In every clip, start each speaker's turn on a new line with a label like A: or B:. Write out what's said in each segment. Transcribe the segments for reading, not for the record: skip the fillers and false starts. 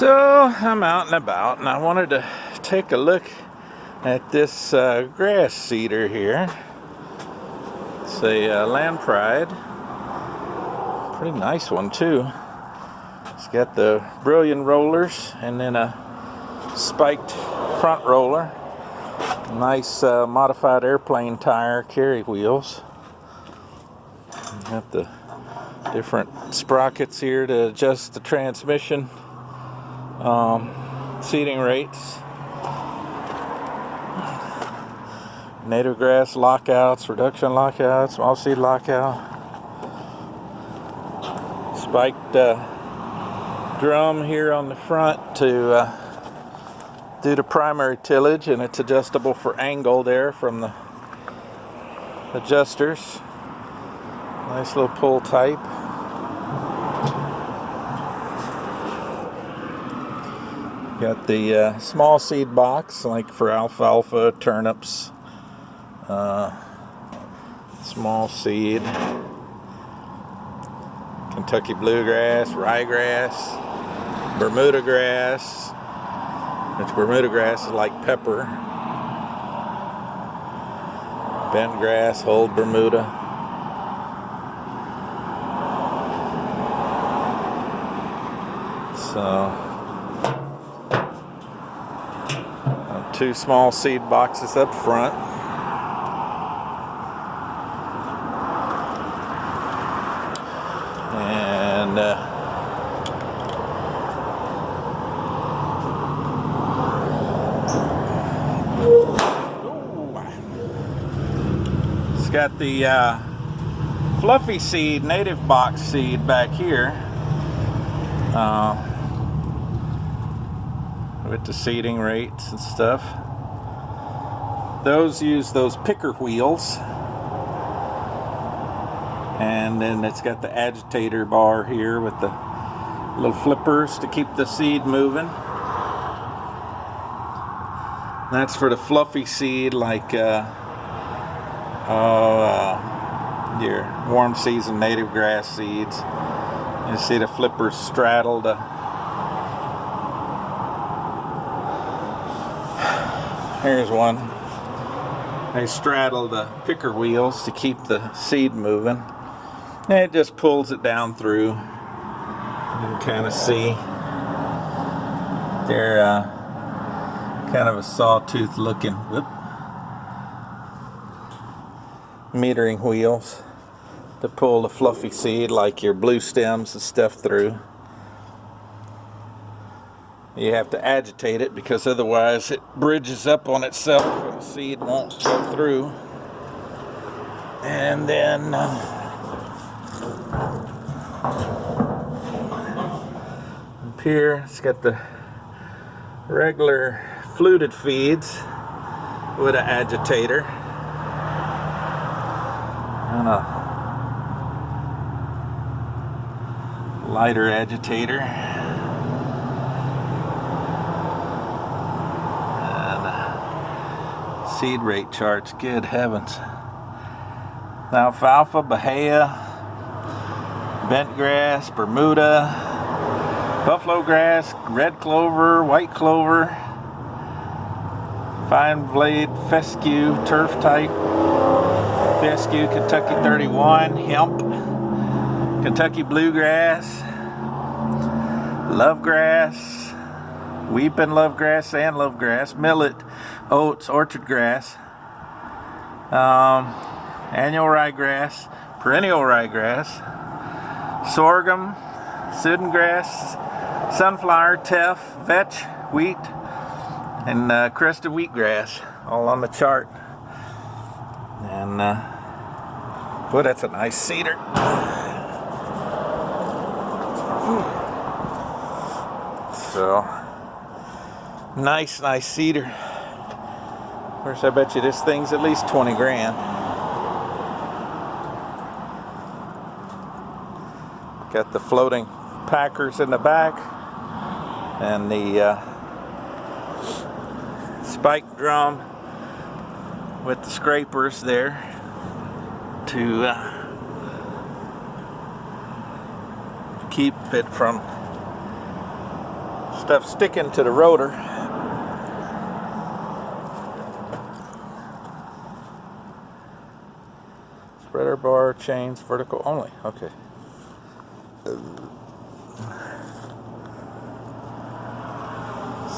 A: So I'm out and about, and I wanted to take a look at this grass seeder here. It's a Land Pride, pretty nice one too. It's got the brilliant rollers and then a spiked front roller. Nice modified airplane tire carry wheels. Got the different sprockets here to adjust the transmission seeding rates. Native grass lockouts, reduction lockout, small seed lockout. Spiked drum here on the front to do the primary tillage, and it's adjustable for angle there from the adjusters. Nice little pull type. Got the small seed box, like for alfalfa, turnips, small seed, Kentucky bluegrass, ryegrass, Bermuda grass, which Bermuda grass is like pepper, bent grass, old Bermuda. So two small seed boxes up front. And it's got the fluffy seed, native box seed back here. With the seeding rates and stuff. Those use those picker wheels. And then it's got the agitator bar here with the little flippers to keep the seed moving. That's for the fluffy seed, like your warm season native grass seeds. You see the flippers straddle the Here's one. They straddle the picker wheels to keep the seed moving. And it just pulls it down through. You can kind of see. They're kind of a sawtooth looking metering wheels to pull the fluffy seed, like your blue stems and stuff, through. You have to agitate it because otherwise it bridges up on itself and the seed won't go through. And then up here it's got the regular fluted feeds with an agitator and a lighter agitator. Seed rate charts, good heavens. Alfalfa, Bahia, bent grass, Bermuda, buffalo grass, red clover, white clover, fine blade, fescue, turf type, fescue, Kentucky 31, hemp, Kentucky bluegrass, love grass, weeping love grass and love grass, millet, oats, orchard grass, annual ryegrass, perennial ryegrass, sorghum, Sudan grass, sunflower, teff, vetch, wheat, and crested wheatgrass, all on the chart. And boy, that's a nice cedar. So nice cedar. Of course, I bet you this thing's at least 20 grand. Got the floating packers in the back and the spike drum with the scrapers there to keep it from Stuff sticking to the rotor. Spreader bar chains vertical only. Okay.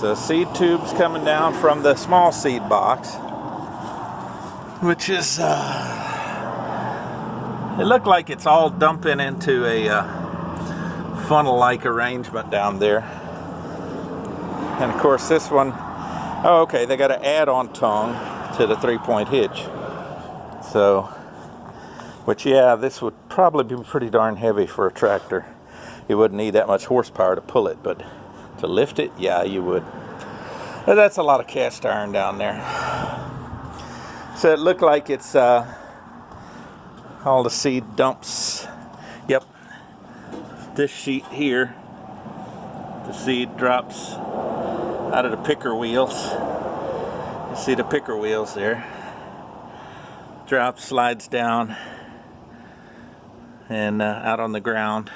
A: So seed tubes coming down from the small seed box, which is it looked like it's all dumping into a funnel-like arrangement down there. And of course this one, oh okay, they got an add-on tongue to the 3-point hitch. So, which yeah, this would probably be pretty darn heavy for a tractor. You wouldn't need that much horsepower to pull it, but to lift it, yeah, you would. But that's a lot of cast iron down there. So it looked like it's all the seed dumps. Yep. This sheet here, the seed drops out of the picker wheels. You see the picker wheels there. Drops, slides down, and out on the ground.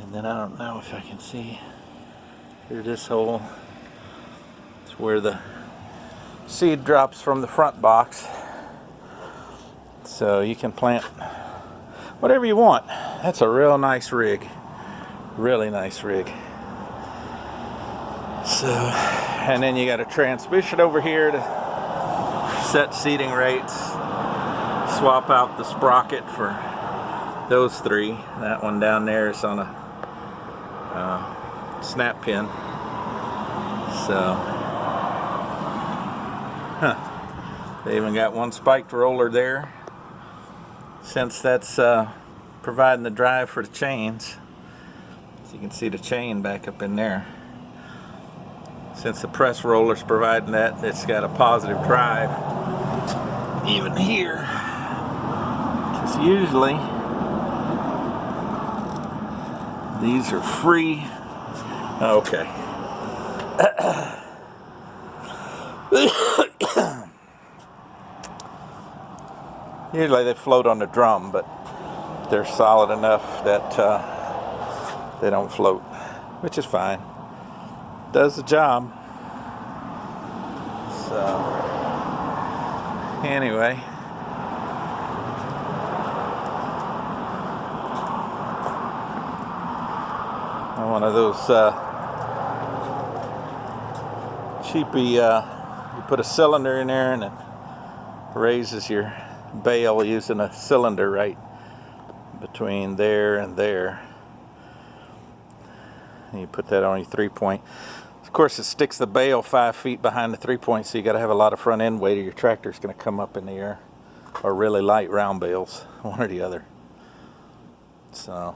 A: And then I don't know if I can see through this hole. It's where the seed drops from the front box. So you can plant whatever you want. That's a real nice rig. Really nice rig. So, and then you got a transmission over here to set seeding rates. Swap out the sprocket for those three. That one down there is on a snap pin. So, they even got one spiked roller there, since that's providing the drive for the chains. So you can see the chain back up in there. Since the press roller's providing that, it's got a positive drive even here. Because usually these are free. Okay. Usually they float on the drum, but they're solid enough that they don't float, which is fine. Does the job. So anyway, one of those cheapy, you put a cylinder in there and it raises your bale using a cylinder right between there and there. And you put that on your 3-point. Of course, it sticks the bale 5 feet behind the 3-point, so you got to have a lot of front end weight or your tractor's going to come up in the air. Or really light round bales, one or the other. So,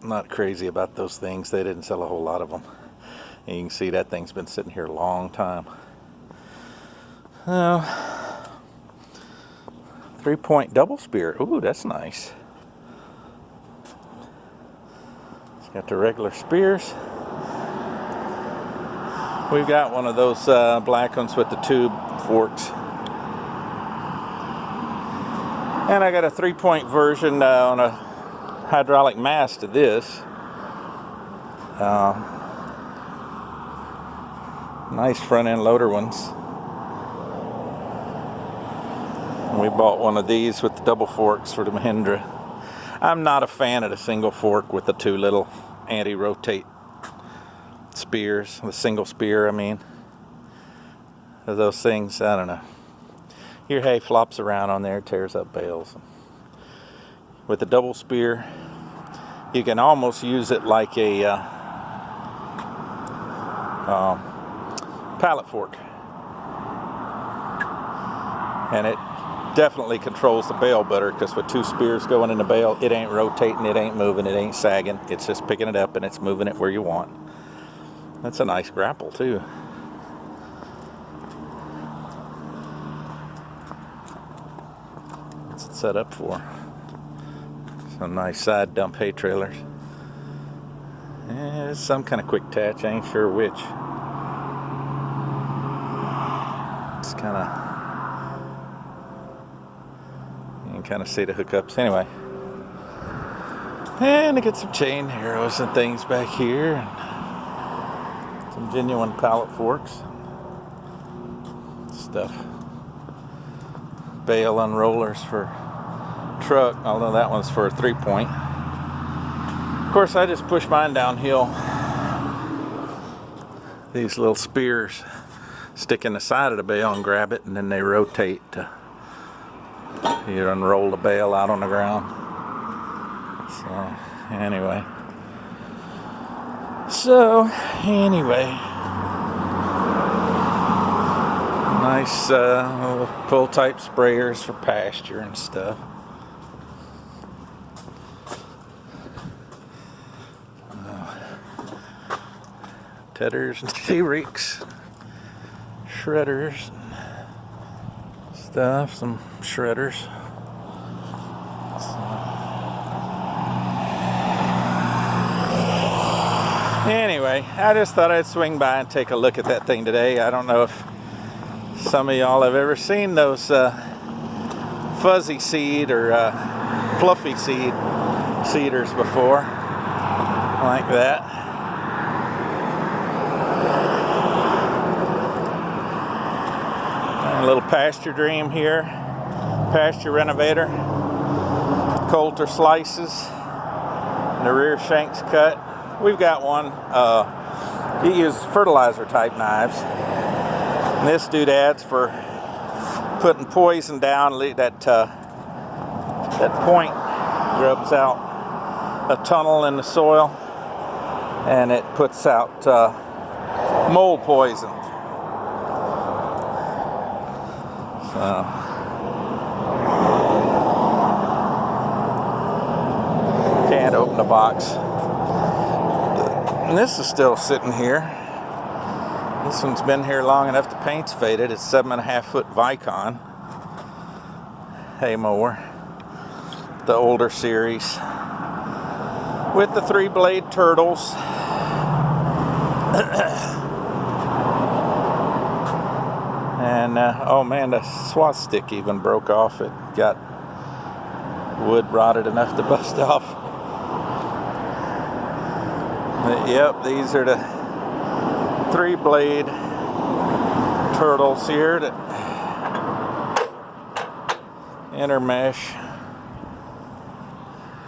A: I'm not crazy about those things. They didn't sell a whole lot of them. And you can see that thing's been sitting here a long time. 3-point double spear. Ooh, that's nice. It's got the regular spears. We've got one of those black ones with the tube forks. And I got a 3-point version on a hydraulic mast to this. Nice front end loader ones. We bought one of these with the double forks for the Mahindra. I'm not a fan of the single fork with the two little anti-rotate spears, the single spear, I mean. Those things, I don't know. Your hay flops around on there, tears up bales. With the double spear, you can almost use it like a pallet fork. And it definitely controls the bale better, because with two spears going in the bale, it ain't rotating, it ain't moving, it ain't sagging. It's just picking it up and it's moving it where you want. That's a nice grapple too. What's it set up for? Some nice side dump hay trailers. It's some kind of quick attach, I ain't sure which. It's kind of, you can kind of see the hookups. Anyway, and I get some chain arrows and things back here. Some genuine pallet forks. Stuff. Bale unrollers for truck, although that one's for a 3-point. Of course, I just push mine downhill. These little spears stick in the side of the bale and grab it, and then they rotate to you unroll the bale out on the ground. So anyway, nice pull type sprayers for pasture and stuff. Tedders and T-Rex, shredders, stuff, some shredders. Anyway, I just thought I'd swing by and take a look at that thing today. I don't know if some of y'all have ever seen those fuzzy seed or fluffy seeders before, like that. A little pasture dream here, pasture renovator, coulter slices, and the rear shanks cut. We've got one, you use fertilizer type knives. And this doodad's for putting poison down. That point grubs out a tunnel in the soil, and it puts out mold poison. So can't open the box. And this is still sitting here. This one's been here long enough, the paint's faded. It's 7.5-foot Vicon hay mower, the older series, with the 3-blade turtles. And oh man, the swath stick even broke off. It got wood rotted enough to bust off. But, yep, these are the 3-blade turtles here that intermesh.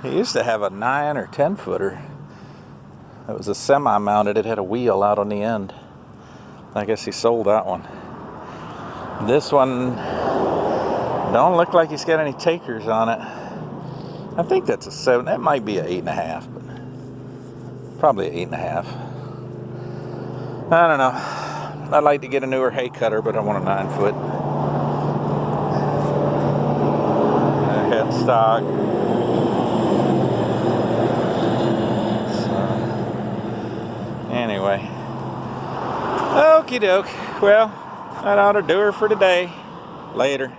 A: He used to have a 9 or 10 footer. It was a semi-mounted. It had a wheel out on the end. I guess he sold that one. This one don't look like he's got any takers on it. I think that's a 7. That might be an 8.5, but probably an 8.5. I don't know. I'd like to get a newer hay cutter, but I want a 9-foot. Headstock. So, anyway. Okie doke. Well, that ought to do her for today. Later.